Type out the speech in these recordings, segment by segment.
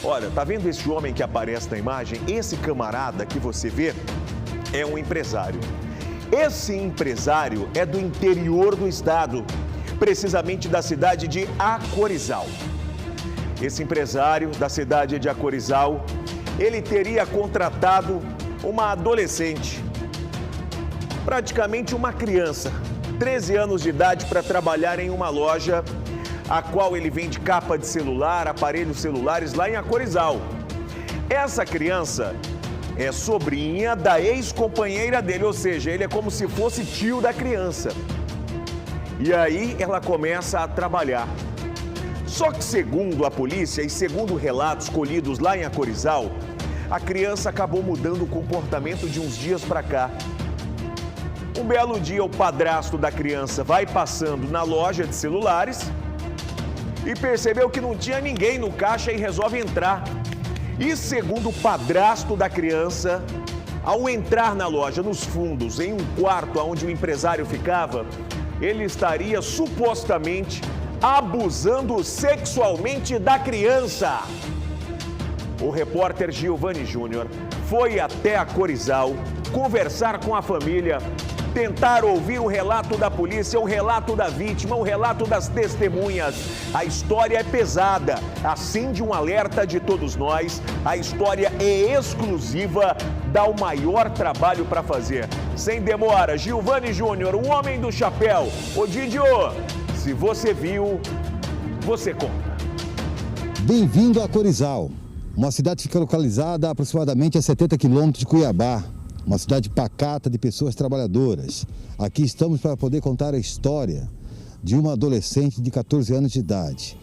Olha, tá vendo esse homem que aparece na imagem? Esse camarada que você vê é um empresário. Esse empresário é do interior do estado, precisamente da cidade de Acorizal. Esse empresário da cidade de Acorizal, ele teria contratado uma adolescente, praticamente uma criança, 13 anos de idade, para trabalhar em uma loja a qual ele vende capa de celular, aparelhos celulares lá em Acorizal. Essa criança é sobrinha da ex-companheira dele, ou seja, ele é como se fosse tio da criança. E aí ela começa a trabalhar. Só que segundo a polícia e segundo relatos colhidos lá em Acorizal, a criança acabou mudando o comportamento de uns dias para cá. Um belo dia, o padrasto da criança vai passando na loja de celulares e percebeu que não tinha ninguém no caixa e resolve entrar. E segundo o padrasto da criança, ao entrar na loja, nos fundos, em um quarto onde o empresário ficava, ele estaria supostamente abusando sexualmente da criança. O repórter Giovanni Júnior foi até Acorizal conversar com a família, tentar ouvir o relato da polícia, o relato da vítima, o relato das testemunhas. A história é pesada, acende um alerta de todos nós. A história é exclusiva, dá o maior trabalho para fazer. Sem demora, Giovanni Júnior, o homem do chapéu. Ô Didio, se você viu, você conta. Bem-vindo a Acorizal, uma cidade que fica localizada a aproximadamente a 70 quilômetros de Cuiabá. Uma cidade pacata de pessoas trabalhadoras. Aqui estamos para poder contar a história de uma adolescente de 14 anos de idade,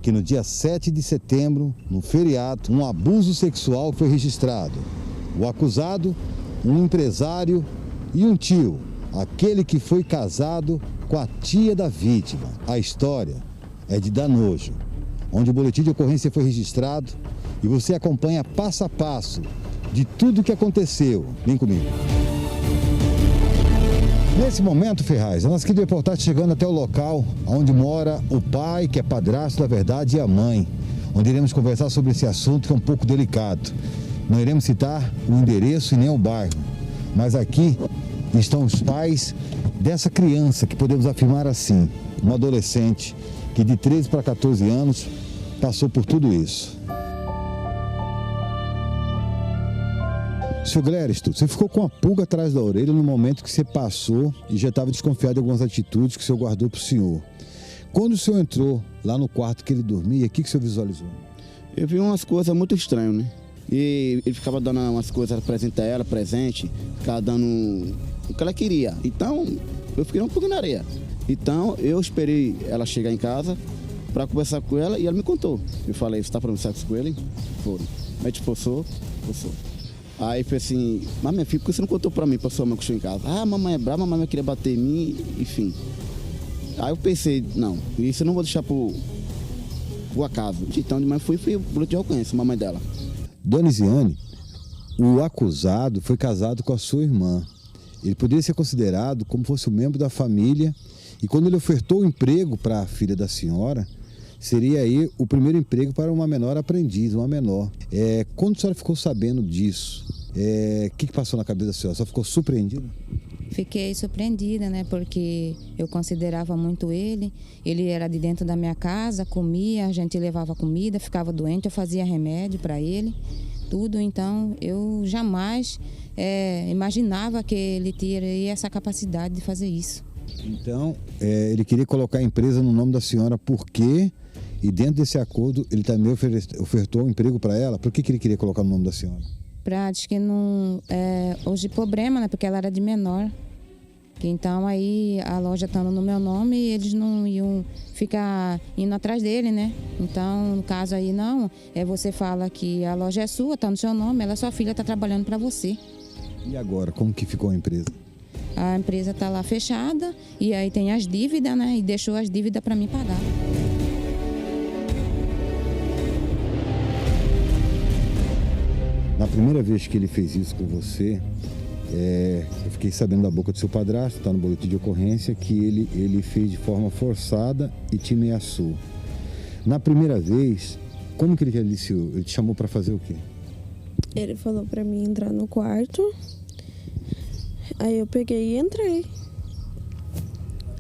que no dia 7 de setembro, no feriado, um abuso sexual foi registrado. O acusado, um empresário e um tio, aquele que foi casado com a tia da vítima. A história é de dar nojo, onde o boletim de ocorrência foi registrado e você acompanha passo a passo de tudo o que aconteceu. Vem comigo. Nesse momento, Ferraz, a nossa equipe de reportagem chegando até o local onde mora o pai, que é padrasto da verdade, e a mãe, onde iremos conversar sobre esse assunto que é um pouco delicado. Não iremos citar o endereço e nem o bairro, mas aqui estão os pais dessa criança, que podemos afirmar assim, uma adolescente que de 13 para 14 anos passou por tudo isso. Seu Gléristo, você ficou com a pulga atrás da orelha no momento que você passou e já estava desconfiado de algumas atitudes que o senhor guardou para o senhor. Quando o senhor entrou lá no quarto que ele dormia, o que o senhor visualizou? Eu vi umas coisas muito estranhas, né? E ele ficava dando umas coisas presente a ela, ficava dando o que ela queria. Então, eu fiquei um pouco na areia. Então, eu esperei ela chegar em casa para conversar com ela e ela me contou. Eu falei, você está para conversar com ele? Foram. Aí, tipo, forçou. Aí foi assim, mas minha filha, por que você não contou pra mim, pra sua mãe que chegou em casa? Ah, mamãe é brava, mamãe queria bater em mim, enfim. Aí eu pensei, não, isso eu não vou deixar pro acaso. Então de manhã fui o boletim de ocorrência, mamãe dela. Dona Isiane, o acusado foi casado com a sua irmã. Ele poderia ser considerado como fosse um membro da família e quando ele ofertou o emprego para a filha da senhora, seria aí o primeiro emprego para uma menor aprendiz, uma menor. Quando a senhora ficou sabendo disso, o que passou na cabeça da senhora? A senhora ficou surpreendida? Fiquei surpreendida, né? Porque eu considerava muito ele. Ele era de dentro da minha casa, comia, a gente levava comida, ficava doente, eu fazia remédio para ele, tudo. Então, eu jamais imaginava que ele teria essa capacidade de fazer isso. Então, ele queria colocar a empresa no nome da senhora, por quê? E dentro desse acordo, ele também ofertou um emprego para ela. Por que ele queria colocar no nome da senhora? Diz que não... hoje problema, né? Porque ela era de menor. Então, aí, a loja estando no meu nome, eles não iam ficar indo atrás dele, né? Então, no caso aí, não. Você fala que a loja é sua, está no seu nome, sua filha está trabalhando para você. E agora, como que ficou a empresa? A empresa está lá fechada e aí tem as dívidas, né? E deixou as dívidas para mim pagar. Na primeira vez que ele fez isso com você, eu fiquei sabendo da boca do seu padrasto, está no boletim de ocorrência, que ele fez de forma forçada e te ameaçou. Na primeira vez, Como que ele aliciou? Ele te chamou para fazer o quê? Ele falou pra mim entrar no quarto. Aí eu peguei e entrei.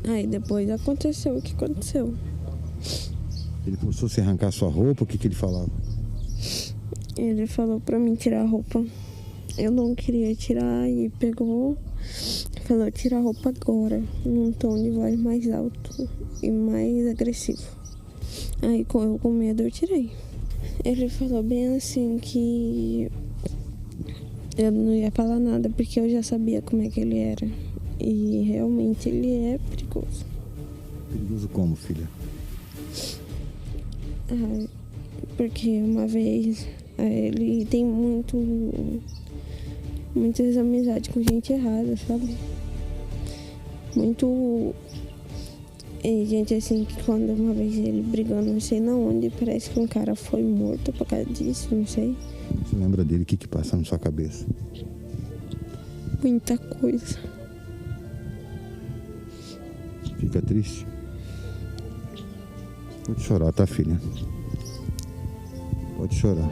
Aí depois aconteceu o que aconteceu. Ele forçou você a arrancar sua roupa? O que ele falava? Ele falou pra mim tirar a roupa. Eu não queria tirar e pegou. Falou, tira a roupa agora. Num tom de voz mais alto e mais agressivo. Aí eu com medo eu tirei. Ele falou bem assim que eu não ia falar nada porque eu já sabia como é que ele era. E realmente ele é perigoso. Perigoso como, filha? Porque uma vez ele tem muitas amizades com gente errada, sabe? Gente assim que quando uma vez ele brigando, não sei na onde, parece que um cara foi morto por causa disso, não sei. Você lembra dele? O que passa na sua cabeça? Muita coisa. Fica triste? Pode chorar, tá, filha? Pode chorar.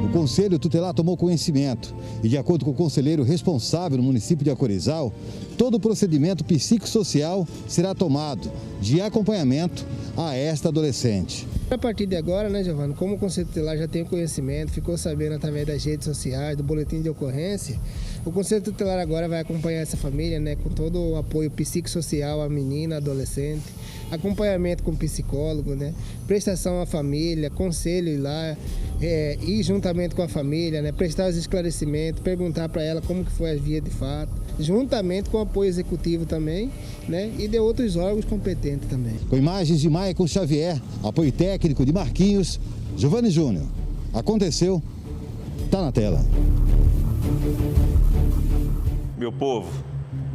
O Conselho Tutelar tomou conhecimento e, de acordo com o conselheiro responsável no município de Acorizal, todo o procedimento psicossocial será tomado de acompanhamento a esta adolescente. A partir de agora, né, Giovana, como o Conselho Tutelar já tem conhecimento, ficou sabendo através das redes sociais, do boletim de ocorrência, o Conselho Tutelar agora vai acompanhar essa família, né, com todo o apoio psicossocial à menina, adolescente, acompanhamento com psicólogo, né, prestação à família, conselho lá, ir juntamente com a família, né, prestar os esclarecimentos, perguntar para ela como que foi a via de fato, juntamente com o apoio executivo também, né, e de outros órgãos competentes também. Com imagens de Maicon Xavier, apoio técnico de Marquinhos, Giovanni Júnior. Aconteceu, tá na tela. Meu povo,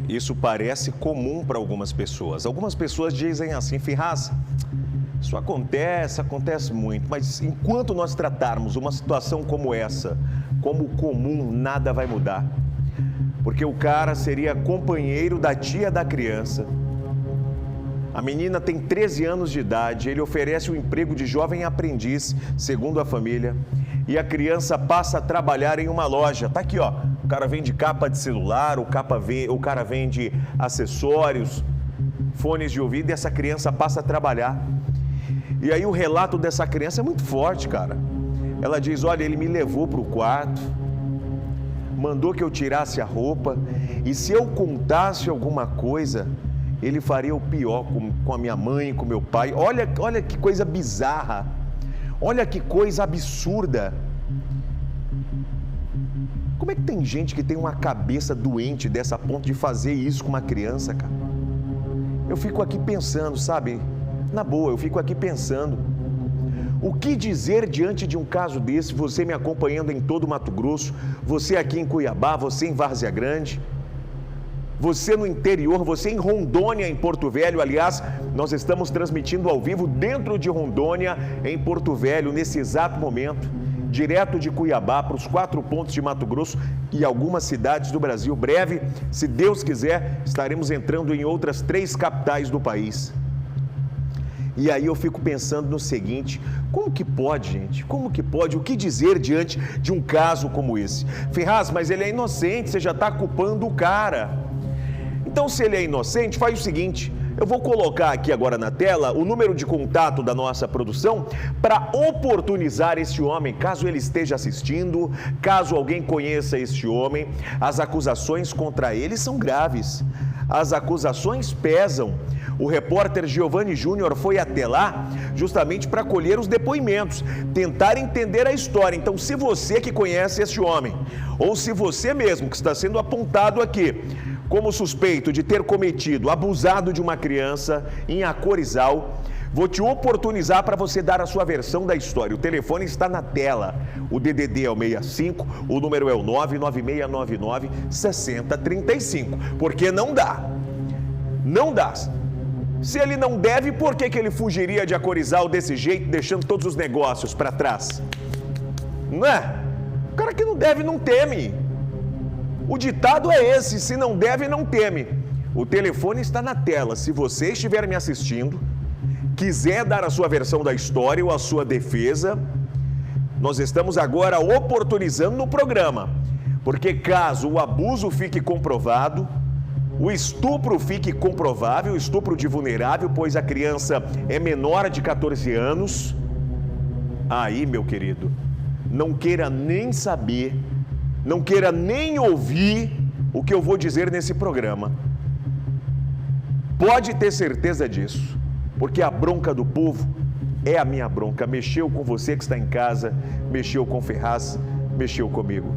isso parece comum para algumas pessoas. Algumas pessoas dizem assim, Ferraz, isso acontece muito, mas enquanto nós tratarmos uma situação como essa, como comum, nada vai mudar. Porque o cara seria companheiro da tia da criança. A menina tem 13 anos de idade, ele oferece o emprego de jovem aprendiz, segundo a família, e a criança passa a trabalhar em uma loja. Tá aqui, ó, o cara vende capa de celular, o cara vende acessórios, fones de ouvido, e essa criança passa a trabalhar. E aí o relato dessa criança é muito forte, cara. Ela diz, olha, ele me levou para o quarto, mandou que eu tirasse a roupa, e se eu contasse alguma coisa, ele faria o pior com a minha mãe, com meu pai. Olha que coisa bizarra, olha que coisa absurda. Como é que tem gente que tem uma cabeça doente dessa ponto de fazer isso com uma criança, cara? Eu fico aqui pensando, sabe? Na boa, eu fico aqui pensando. O que dizer diante de um caso desse, você me acompanhando em todo o Mato Grosso, você aqui em Cuiabá, você em Várzea Grande, você no interior, você em Rondônia, em Porto Velho. Aliás, nós estamos transmitindo ao vivo dentro de Rondônia, em Porto Velho, nesse exato momento, direto de Cuiabá para os 4 pontos de Mato Grosso e algumas cidades do Brasil. Breve, se Deus quiser, estaremos entrando em outras 3 capitais do país. E aí eu fico pensando no seguinte, como que pode, gente? Como que pode? O que dizer diante de um caso como esse? Ferraz, mas ele é inocente, você já está culpando o cara. Então, se ele é inocente, faz o seguinte, eu vou colocar aqui agora na tela o número de contato da nossa produção para oportunizar esse homem, caso ele esteja assistindo, caso alguém conheça este homem. As acusações contra ele são graves, as acusações pesam. O repórter Giovanni Júnior foi até lá justamente para colher os depoimentos, tentar entender a história. Então, se você que conhece esse homem, ou se você mesmo que está sendo apontado aqui como suspeito de ter cometido, abusado de uma criança em Acorizal, vou te oportunizar para você dar a sua versão da história. O telefone está na tela. O DDD é o 65, o número é o 99699-6035. Porque não dá. Não dá. Se ele não deve, por que ele fugiria de Acorizal desse jeito, deixando todos os negócios para trás? Não é? O cara que não deve não teme. O ditado é esse, se não deve, não teme. O telefone está na tela. Se você estiver me assistindo, quiser dar a sua versão da história ou a sua defesa, nós estamos agora oportunizando no programa, porque caso o abuso fique comprovado, o estupro fique comprovável, o estupro de vulnerável, pois a criança é menor de 14 anos, aí, meu querido, não queira nem saber, não queira nem ouvir o que eu vou dizer nesse programa. Pode ter certeza disso, porque a bronca do povo é a minha bronca. Mexeu com você que está em casa, mexeu com Ferraz, mexeu comigo.